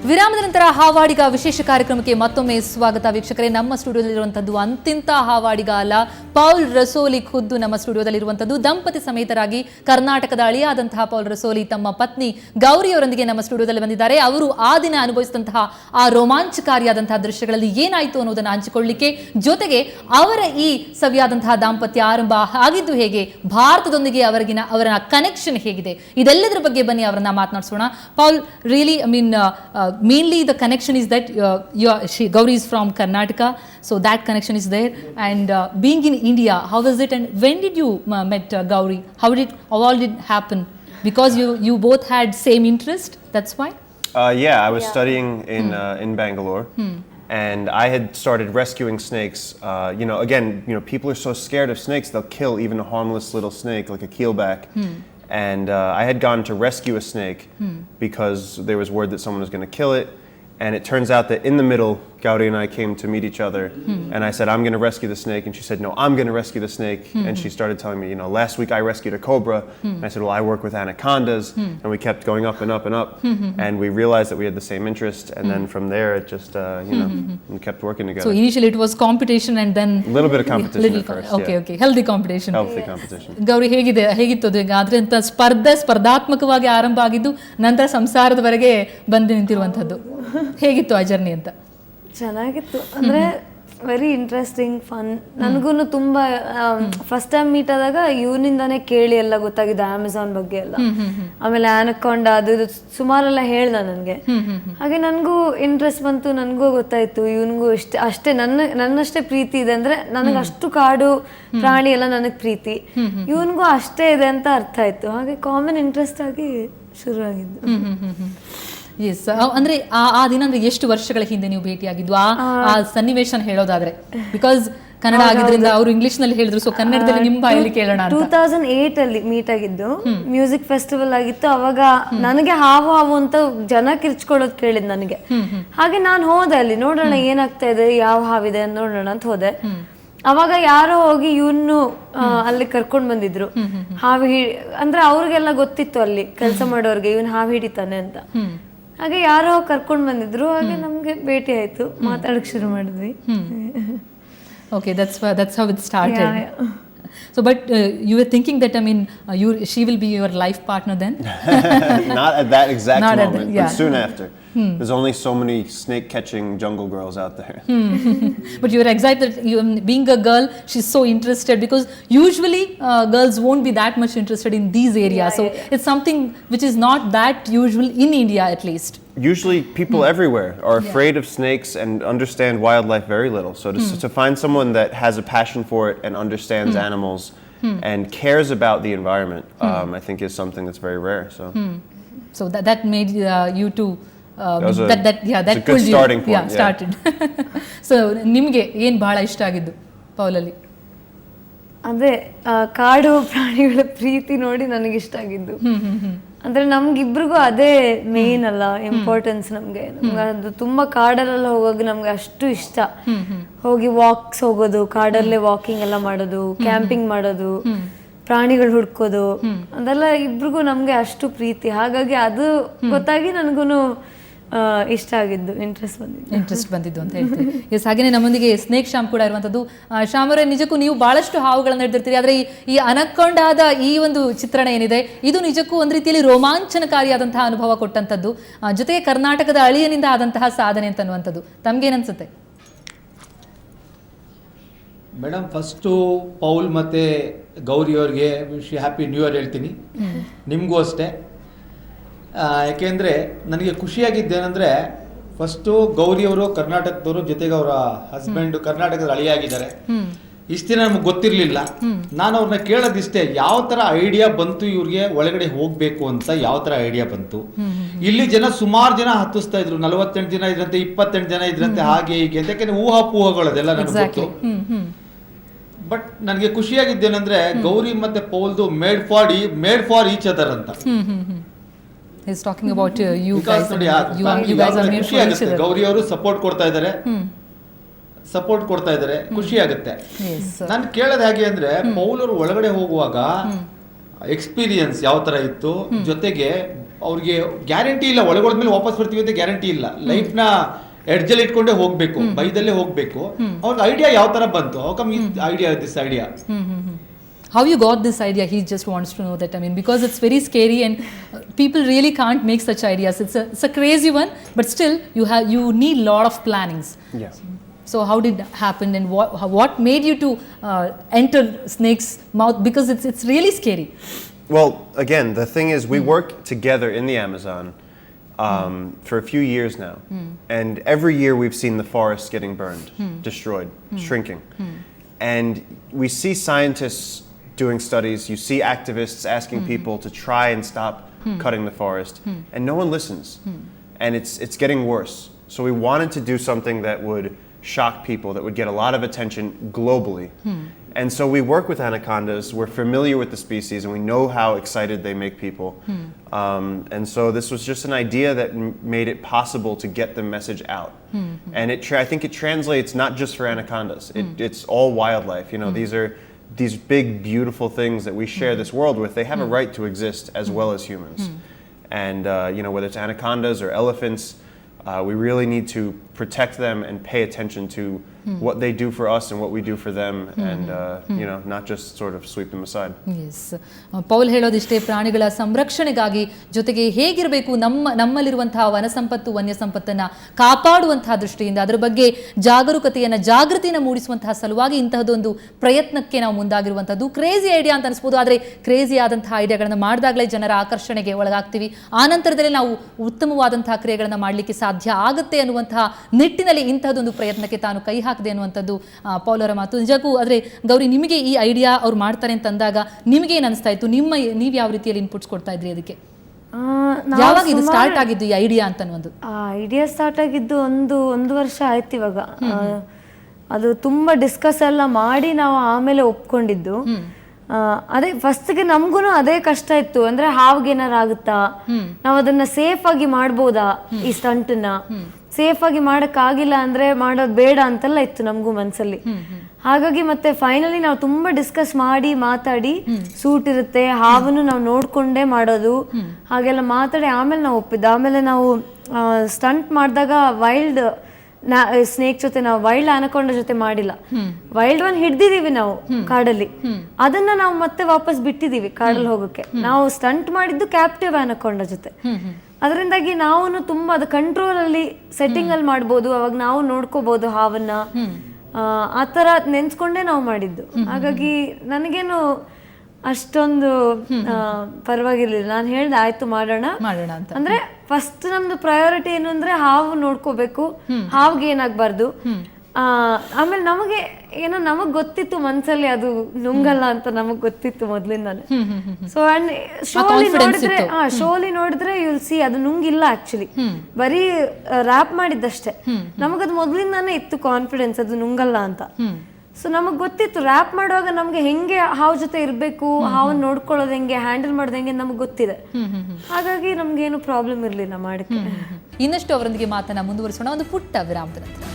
ವಿರಾಮದ ನಂತರ ಹಾವಾಡಿಗ ವಿಶೇಷ ಕಾರ್ಯಕ್ರಮಕ್ಕೆ ಮತ್ತೊಮ್ಮೆ ಸ್ವಾಗತ ವೀಕ್ಷಕರೇ. ನಮ್ಮ ಸ್ಟುಡಿಯೋದಲ್ಲಿರುವಂಥದ್ದು ಅಂತಿಂತ ಹಾವಾಡಿಗ ಅಲ್ಲ, ಪೌಲ್ ರಸೋಲಿ ಖುದ್ದು ನಮ್ಮ ಸ್ಟುಡಿಯೋದಲ್ಲಿರುವಂಥದ್ದು. ದಂಪತಿ ಸಮೇತರಾಗಿ ಕರ್ನಾಟಕದ ಅಳಿಯಾದಂತಹ ಪೌಲ್ ರಸೋಲಿ ತಮ್ಮ ಪತ್ನಿ ಗೌರಿಯವರೊಂದಿಗೆ ನಮ್ಮ ಸ್ಟುಡಿಯೋದಲ್ಲಿ ಬಂದಿದ್ದಾರೆ. ಅವರು ಆ ದಿನ ಅನುಭವಿಸಿದಂತಹ ಆ ರೋಮಾಂಚಕಾರಿಯಾದಂತಹ ದೃಶ್ಯಗಳಲ್ಲಿ ಏನಾಯಿತು ಅನ್ನೋದನ್ನು ಹಂಚಿಕೊಳ್ಳಲಿಕ್ಕೆ, ಜೊತೆಗೆ ಅವರ ಈ ಸವಿಯಾದಂತಹ ದಾಂಪತ್ಯ ಆರಂಭ ಆಗಿದ್ದು ಹೇಗೆ, ಭಾರತದೊಂದಿಗೆ ಅವರ ಕನೆಕ್ಷನ್ ಹೇಗಿದೆ, ಇದೆಲ್ಲದರ ಬಗ್ಗೆ ಬನ್ನಿ ಅವರನ್ನ ಮಾತನಾಡಿಸೋಣ. Paul, really mainly the connection is that Gauri is from Karnataka, so that connection is there. And being in India, how was it, and when did you met Gauri? How all did happen? Because you both had same interest, that's why? Yeah, I was studying in Bangalore. And I had started rescuing snakes. Again, people are so scared of snakes, they'll kill even a harmless little snake like a keelback. And I had gone to rescue a snake because there was word that someone was going to kill it. And it turns out that in the middle, Gauri and I came to meet each other. And I said, I'm going to rescue the snake. And she said, no, I'm going to rescue the snake. And she started telling me, last week I rescued a cobra. And I said, well, I work with anacondas. And we kept going up and up and up. And we realized that we had the same interest. And then from there, it just, we kept working together. So initially it was competition, and then a little bit of competition at first. Okay. Healthy competition. Healthy competition. Gauri, ಹೇಗಿತ್ತು ಅದು? ಆದ್ರಿಂದ ಸ್ಪರ್ಧಾತ್ಮಕವಾಗಿ ಆರಂಭ ಆಗಿದ್ದು ನಂತರ ಸಂಸಾರದವರೆಗೆ ಬಂದು ನಿಂತಿರುವಂತದ್ದು. ಹೇಗಿತ್ತು ಆ journey ಅಂತ? ಚೆನ್ನಾಗಿತ್ತು. ಅಂದರೆ ವೆರಿ ಇಂಟ್ರೆಸ್ಟಿಂಗ್, ಫನ್. ನನಗೂ ತುಂಬ ಫಸ್ಟ್ ಟೈಮ್ ಮೀಟ್ ಆದಾಗ ಇವನಿಂದಾನೇ ಕೇಳಿ ಎಲ್ಲ ಗೊತ್ತಾಗಿದೆ, ಅಮೆಝಾನ್ ಬಗ್ಗೆ ಎಲ್ಲ. ಆಮೇಲೆ ಆನಕೊಂಡ ಅದು ಸುಮಾರೆಲ್ಲ ಹೇಳ್ದ ನನಗೆ. ಹಾಗೆ ನನಗೂ ಇಂಟ್ರೆಸ್ಟ್ ಬಂತು, ನನಗೂ ಗೊತ್ತಾಯ್ತು ಇವನಿಗೂ ಅಷ್ಟೇ ನನ್ನಷ್ಟೇ ಪ್ರೀತಿ ಇದೆ. ಅಂದರೆ ನನಗೆ ಅಷ್ಟು ಕಾಡು ಪ್ರಾಣಿ ಎಲ್ಲ ನನಗೆ ಪ್ರೀತಿ, ಇವನಿಗೂ ಅಷ್ಟೇ ಇದೆ ಅಂತ ಅರ್ಥ ಆಯ್ತು. ಹಾಗೆ ಕಾಮನ್ ಇಂಟ್ರೆಸ್ಟ್ ಆಗಿ ಶುರುವಾಗಿದ್ದು. ಎಸ್, ಅಂದ್ರೆ ಆ ದಿನ ಅಂದ್ರೆ ಎಷ್ಟು ವರ್ಷಗಳ ಹಿಂದೆ ನೀವು ಭೇಟಿಯಾಗಿದ್ದು? ಆ ಸನ್ನಿವೇಶನ ಹೇಳೋದಾದ್ರೆ, ಬಿಕಾಸ್ ಕನ್ನಡ ಆಗಿದ್ರಿಂದ ಅವರು ಇಂಗ್ಲಿಷ್ ನಲ್ಲಿ ಹೇಳಿದ್ರು, ಸೊ ಕನ್ನಡದಲ್ಲಿ ನಿಮ್ಮ ಬಾಯಲ್ಲಿ ಕೇಳೋಣ. 2008 ಅಲ್ಲಿ ಮೀಟ್ ಆಗಿದ್ದು, ಮ್ಯೂಸಿಕ್ ಫೆಸ್ಟಿವಲ್ ಆಗಿತ್ತು. ಅವಾಗ ನನಗೆ ಹಾವು ಅಂತ ಜನ ಕಿರ್ಚ್ಕೊಳ್ಳೋದು ಕೇಳಿದ್ ನನಗೆ. ಹಾಗೆ ನಾನು ಹೋದೆ ಅಲ್ಲಿ, ನೋಡೋಣ ಏನಾಗ್ತಾ ಇದೆ, ಯಾವ ಹಾವಿದೆ ನೋಡೋಣ ಅಂತ ಹೋದೆ. ಅವಾಗ ಯಾರೋ ಹೋಗಿ ಇವನು ಅಲ್ಲಿ ಕರ್ಕೊಂಡ್ ಬಂದಿದ್ರು. ಅಂದ್ರೆ ಅವ್ರಿಗೆಲ್ಲ ಗೊತ್ತಿತ್ತು ಅಲ್ಲಿ ಕೆಲಸ ಮಾಡೋರ್ಗೆ, ಇವನ್ ಹಾವು ಹಿಡಿತಾನೆ ಅಂತ. ಹಾಗೆ ಯಾರೋ ಕರ್ಕೊಂಡು ಬಂದಿದ್ರು. ಹಾಗೆ ನಮ್ಗೆ ಭೇಟಿ ಆಯ್ತು, ಮಾತಾಡಕ್ ಶುರು ಮಾಡಿದ್ವಿ. Okay, that's how it started. Yeah. So, but you were thinking that, she will be your life partner then? Not at that exact moment, but soon after. There's only so many snake-catching jungle girls out there. But you were excited. Being a girl, she's so interested, because usually girls won't be that much interested in these areas. So it's something which is not that usual in India, at least. Usually people everywhere are afraid of snakes and understand wildlife very little. So to find someone that has a passion for it and understands animals and cares about the environment, I think is something that's very rare. So that made you to that's a good starting point. Yeah, started. So ನಿಮಗೆ ಏನು ಬಹಳ ಇಷ್ಟ ಆಗಿದ್ದು ಪೌಲಲ್ಲಿ? ಅದೇ ಕಾಡು ಪ್ರಾಣಿಗಳ ಪ್ರೀತಿ ನೋಡಿ ನನಗೆ ಇಷ್ಟ ಆಗಿದ್ದು. ಅಂದ್ರೆ ನಮ್ಗಿಬ್ರಿಗೂ ಅದೇ ಮೇನ್ ಅಲ್ಲ, ಇಂಪಾರ್ಟೆನ್ಸ್ ನಮ್ಗೆ. ಅದು ತುಂಬಾ ಕಾಡಲ್ಲೆಲ್ಲ ಹೋಗೋದು ನಮ್ಗೆ ಅಷ್ಟು ಇಷ್ಟ. ಹೋಗಿ ವಾಕ್ಸ್ ಹೋಗೋದು, ಕಾಡಲ್ಲೇ ವಾಕಿಂಗ್ ಎಲ್ಲ ಮಾಡೋದು, ಕ್ಯಾಂಪಿಂಗ್ ಮಾಡೋದು, ಪ್ರಾಣಿಗಳು ಹುಡ್ಕೋದು, ಅದೆಲ್ಲ ಇಬ್ರಿಗೂ ನಮ್ಗೆ ಅಷ್ಟು ಪ್ರೀತಿ. ಹಾಗಾಗಿ ಅದು ಗೊತ್ತಾಗಿ ನನಗೂ ಇಷ್ಟ ಆಗಿದ್ದು, ಇಂಟ್ರೆಸ್ಟ್ ಬಂದಿದ್ದು ಅಂತ ಹೇಳ್ತೀವಿ. ಎಸ್, ಹಾಗೇನೆ ನಮ್ಮೊಂದಿಗೆ ಸ್ನೇಕ್ ಶ್ಯಾಮ್ ಕೂಡ ಇರುವಂಥದ್ದು. ಶ್ಯಾಮ್ ಅವರೇ, ನಿಜಕ್ಕೂ ನೀವು ಬಹಳಷ್ಟು ಹಾವುಗಳನ್ನು ಹಿಡಿದಿರ್ತೀರಿ, ಆದರೆ ಈ ಅನಕೊಂಡಾದ ಈ ಒಂದು ಚಿತ್ರಣ ಏನಿದೆ, ಇದು ನಿಜಕ್ಕೂ ಒಂದು ರೀತಿಯಲ್ಲಿ ರೋಮಾಂಚನಕಾರಿಯಾದಂತಹ ಅನುಭವ ಕೊಟ್ಟಂಥದ್ದು, ಜೊತೆಗೆ ಕರ್ನಾಟಕದ ಅಳಿಯನಿಂದ ಆದಂತಹ ಸಾಧನೆ ಅಂತನ್ನುವಂಥದ್ದು. ತಮ್ಗೇನನ್ಸುತ್ತೆ ಮೇಡಮ್? ಫಸ್ಟು ಪೌಲ್ ಮತ್ತು ಗೌರಿ ಅವ್ರಿಗೆ ವಿಶ್ ಹ್ಯಾಪಿ ನ್ಯೂ ಇಯರ್ ಹೇಳ್ತೀನಿ, ನಿಮಗೂ ಅಷ್ಟೇ. ಯಾಕೆಂದರೆ ನನಗೆ ಖುಷಿಯಾಗಿದ್ದೇನೆಂದರೆ, ಫಸ್ಟು ಗೌರಿಯವರು ಕರ್ನಾಟಕದವರು, ಜೊತೆಗೆ ಅವರ ಹಸ್ಬೆಂಡ್ ಕರ್ನಾಟಕದ ಅಳಿಯಾಗಿದ್ದಾರೆ. ಇಷ್ಟು ದಿನ ನಮ್ಗೆ ಗೊತ್ತಿರಲಿಲ್ಲ. ನಾನು ಅವ್ರನ್ನ ಕೇಳೋದಿಷ್ಟೇ, ಯಾವ ಥರ ಐಡಿಯಾ ಬಂತು ಇವ್ರಿಗೆ ಒಳಗಡೆ ಹೋಗಬೇಕು ಅಂತ, ಯಾವ ಥರ ಐಡಿಯಾ ಬಂತು? ಇಲ್ಲಿ ಸುಮಾರು ಜನ ಹತ್ತಿಸ್ತಾ ಇದ್ರು, 48 ಜನ ಇದ್ರಂತೆ, 28 ಜನ ಇದ್ರಂತೆ, ಹಾಗೆ ಹೀಗೆ ಅಂತ. ಯಾಕೆಂದ್ರೆ ಊಹಾಪೋಹಗಳದೆಲ್ಲ ನನಗೆ ಗೊತ್ತು. ಬಟ್ ನನಗೆ ಖುಷಿಯಾಗಿದ್ದೇನೆಂದ್ರೆ, ಗೌರಿ ಮತ್ತೆ ಪೌಲ್ದು ಮೇಡ್ ಫಾರ್ ಈಚ್ ಅದರ್ ಅಂತ. He's talking about you guys. You guys are made for each other. Gauri ಅವರು ಸಪೋರ್ಟ್ ಕೊಡ್ತಾ ಇದ್ದಾರೆ, ಖುಷಿ ಆಗುತ್ತೆ. ನಾನು ಕೇಳೋದು ಹೇಗೆ ಅಂದ್ರೆ, ಪೌಲ್ ಅವರು ಒಳಗಡೆ ಹೋಗುವಾಗ ಎಕ್ಸ್ಪೀರಿಯನ್ಸ್ ಯಾವ ತರ ಇತ್ತು, ಜೊತೆಗೆ ಅವ್ರಿಗೆ ಗ್ಯಾರಂಟಿ ಇಲ್ಲ, ಒಳಗೊಳದ್ಮೇಲೆ ವಾಪಸ್ ಬರ್ತೀವಿ ಅಂತ ಗ್ಯಾರಂಟಿ ಇಲ್ಲ. ಲೈಫ್ನ ಎಡ್ಜಲ್ಲಿ ಇಟ್ಕೊಂಡೇ ಹೋಗ್ಬೇಕು, ಬೈದಲ್ಲೇ ಹೋಗ್ಬೇಕು. ಅವ್ರಿಗೆ ಐಡಿಯಾ ಯಾವ ತರ ಬಂತು? How come this idea? How you got this idea? He just wants to know that. I mean, because it's very scary and people really can't make such ideas. It's a crazy one, but still you need lot of plannings. Yeah. So how did it happen, and what made you to enter snake's mouth? Because it's really scary. Well, again, the thing is, we work together in the Amazon for a few years now, and every year we've seen the forest getting burned, destroyed, shrinking, and we see scientists doing studies. You see activists asking people to try and stop cutting the forest, and no one listens, and it's getting worse. So we wanted to do something that would shock people, that would get a lot of attention globally. And so we work with anacondas, we're familiar with the species, and we know how excited they make people. And so this was just an idea that made it possible to get the message out. And I think it translates not just for anacondas, it's all wildlife. You know, these big, beautiful things that we share this world with, they have a right to exist as well as humans. And you know, whether it's anacondas or elephants, we really need to protect them and pay attention to what they do for us and what we do for them, and you know, not just sort of sweep them aside. Yes. Paul ಹೇಳೋದಿಷ್ಟೇ, ಪ್ರಾಣಿಗಳ ಸಂರಕ್ಷಣೆಗಾಗಿ ಜೊತೆಗೆ ಹೇಗಿರಬೇಕು ನಮ್ಮಲ್ಲಿರುವಂತಹ ವನ ಸಂಪತ್ತು, ವನ್ಯ ಸಂಪತ್ತನ್ನು ಕಾಪಾಡುವಂತಹ ದೃಷ್ಟಿಯಿಂದ ಅದರ ಬಗ್ಗೆ ಜಾಗೃತಿಯನ್ನು ಮೂಡಿಸುವಂತಹ ಸಲುವಾಗಿ ಇಂತಹದೊಂದು ಪ್ರಯತ್ನಕ್ಕೆ ನಾವು ಮುಂದಾಗಿರುವಂಥದ್ದು. ಕ್ರೇಜಿ ಐಡಿಯಾ ಅಂತ ಅನಿಸ್ಬೋದು, ಆದರೆ ಕ್ರೇಜಿ ಆದಂತಹ ಐಡಿಯಾಗಳನ್ನು ಮಾಡಿದಾಗಲೇ ಜನರ ಆಕರ್ಷಣೆಗೆ ಒಳಗಾಗ್ತೀವಿ. ಆನಂತರದಲ್ಲಿ ನಾವು ಉತ್ತಮವಾದಂತಹ ಕ್ರಿಯೆಗಳನ್ನು ಮಾಡಲಿಕ್ಕೆ ಸಾಧ್ಯ ಆಗುತ್ತೆ ಅನ್ನುವಂತಹ ನಿಟ್ಟಿನಲ್ಲಿ ಇಂತಹದೊಂದು ಪ್ರಯತ್ನಕ್ಕೆ ತಾನು ಕೈ ಹಾಕಿದೆ ಅನ್ನುವಂಥದ್ದು ಪೌಲ್ ಅವರ ಮಾತು. ನಿಜಕ್ಕೂ. ಆದರೆ ಗೌರಿ, ನಿಮಗೆ ಈ ಐಡಿಯಾ ಅವ್ರು ಮಾಡ್ತಾರೆ ಅಂತ ಅಂದಾಗ ನಿಮಗೆ ಏನು ಅನಿಸ್ತಾ ಇತ್ತು? ನೀವು ಯಾವ ರೀತಿಯಲ್ಲಿ ಇನ್ಪುಟ್ಸ್ ಕೊಡ್ತಾ ಇದ್ರಿ ಅದಕ್ಕೆ? ಯಾವಾಗ ಇದು ಸ್ಟಾರ್ಟ್ ಆಗಿದ್ದು ಈ ಐಡಿಯಾ ಅಂತ ಅನ್ನೋದು? ಐಡಿಯಾ ಸ್ಟಾರ್ಟ್ ಆಗಿದ್ದು ಒಂದು ವರ್ಷ ಆಯ್ತು ಇವಾಗ. ಅದು ತುಂಬಾ ಡಿಸ್ಕಸ್ ಎಲ್ಲ ಮಾಡಿ ನಾವು ಆಮೇಲೆ ಒಪ್ಕೊಂಡಿದ್ದು. ಅದೇ ಫಸ್ಟ್ಗೆ ನಮ್ಗೂ ಅದೇ ಕಷ್ಟ ಇತ್ತು, ಅಂದ್ರೆ ಹಾವ್ಗೆ ಏನಾರು ಆಗುತ್ತಾ, ನಾವು ಅದನ್ನ ಸೇಫ್ ಆಗಿ ಮಾಡ್ಬೋದಾ, ಈ ಸ್ಟಂಟನ್ನ ಸೇಫ್ ಆಗಿ ಮಾಡಕ್ಕಾಗಿಲ್ಲ ಅಂದ್ರೆ ಮಾಡೋದು ಬೇಡ ಅಂತೆಲ್ಲ ಇತ್ತು ನಮಗೂ ಮನ್ಸಲ್ಲಿ. ಹಾಗಾಗಿ ಮತ್ತೆ ಫೈನಲಿ ನಾವು ತುಂಬಾ ಡಿಸ್ಕಸ್ ಮಾಡಿ ಮಾತಾಡಿ, ಸೂಟ್ ಇರುತ್ತೆ, ಹಾವನ್ನು ನಾವು ನೋಡ್ಕೊಂಡೇ ಮಾಡೋದು ಹಾಗೆಲ್ಲ ಮಾತಾಡಿ ಆಮೇಲೆ ನಾವು ಒಪ್ಪಿದ್ದು. ಆಮೇಲೆ ನಾವು ಸ್ಟಂಟ್ ಮಾಡಿದಾಗ ವೈಲ್ಡ್ ಸ್ನೇಕ್ ಜೊತೆ ನಾವು ವೈಲ್ಡ್ ಅನಕೊಂಡ ಜೊತೆ ಮಾಡಿಲ್ಲ. ವೈಲ್ಡ್ ಒನ್ ಹಿಡ್ದಿದೀವಿ ನಾವು ಕಾಡಲ್ಲಿ, ಅದನ್ನ ನಾವು ಮತ್ತೆ ವಾಪಸ್ ಬಿಟ್ಟಿದೀವಿ ಕಾಡಲ್ಲಿ ಹೋಗಕ್ಕೆ. ನಾವು ಸ್ಟಂಟ್ ಮಾಡಿದ್ದು ಕ್ಯಾಪ್ಟಿವ್ ಅನಕೊಂಡ ಜೊತೆ. ಅದರಿಂದಾಗಿ ನಾವು ತುಂಬಾ ಅದು ಕಂಟ್ರೋಲ್ ಅಲ್ಲಿ ಸೆಟ್ಟಿಂಗ್ ಅಲ್ಲಿ ಮಾಡ್ಬೋದು, ಅವಾಗ ನಾವು ನೋಡ್ಕೋಬಹುದು ಹಾವನ್ನ. ಆ ತರ ನೆನ್ಸ್ಕೊಂಡೇ ನಾವು ಮಾಡಿದ್ದು. ಹಾಗಾಗಿ ನನಗೇನು ಅಷ್ಟೊಂದು ಪರವಾಗಿರ್ಲಿಲ್ಲ. ನಾನು ಹೇಳ್ದೆ ಆಯ್ತು ಮಾಡೋಣ ಅಂತ. ಅಂದ್ರೆ ಫಸ್ಟ್ ನಮ್ದು ಪ್ರಯಾರಿಟಿ ಏನು ಅಂದ್ರೆ ಹಾವು ನೋಡ್ಕೋಬೇಕು, ಹಾವ್ಗೆ ಏನಾಗ್ಬಾರ್ದು. ಆಮೇಲೆ ನಮಗೆ ಏನೋ ನಮಗ್ ಗೊತ್ತಿತ್ತು ಮನ್ಸಲ್ಲಿ ಅದು ನುಂಗಲ್ಲ ಅಂತ ನಮಗ್ ಗೊತ್ತಿತ್ತು ಮೊದ್ಲಿಂದಾನೆ. ಸೊ ಅಂಡ್ ಶೋಲಿ ನೋಡಿದ್ರೆ ಯು ವಿಲ್ ಸಿ ಅದು ನುಂಗಿಲ್ಲ ಆಕ್ಚುಲಿ, ಬರೀ ರ್ಯಾಪ್ ಮಾಡಿದ್ದಷ್ಟೇ. ನಮಗದು ಮೊದ್ಲಿಂದಾನೇ ಇತ್ತು ಕಾನ್ಫಿಡೆನ್ಸ್ ಅದು ನುಂಗಲ್ಲ ಅಂತ. ಸೊ ನಮಗ್ ಗೊತ್ತಿತ್ತು ರ್ಯಾಪ್ ಮಾಡುವಾಗ ನಮ್ಗೆ ಹೆಂಗೆ ಹಾವು ಜೊತೆ ಇರ್ಬೇಕು, ಹಾವನ್ನ ನೋಡ್ಕೊಳ್ಳೋದು ಹೆಂಗೆ, ಹ್ಯಾಂಡಲ್ ಮಾಡೋದು ಹೆಂಗೆ ನಮಗ್ ಗೊತ್ತಿದೆ. ಹಾಗಾಗಿ ನಮ್ಗೇನು ಪ್ರಾಬ್ಲಮ್ ಇರ್ಲಿಲ್ಲ ಮಾಡಕ್ಕೆ. ಇನ್ನಷ್ಟು ಅವರೊಂದಿಗೆ ಮಾತನ್ನ ಮುಂದುವರಿಸೋಣ ಒಂದು ಪುಟ್ಟ ವಿರಾಮದ ನಂತರ.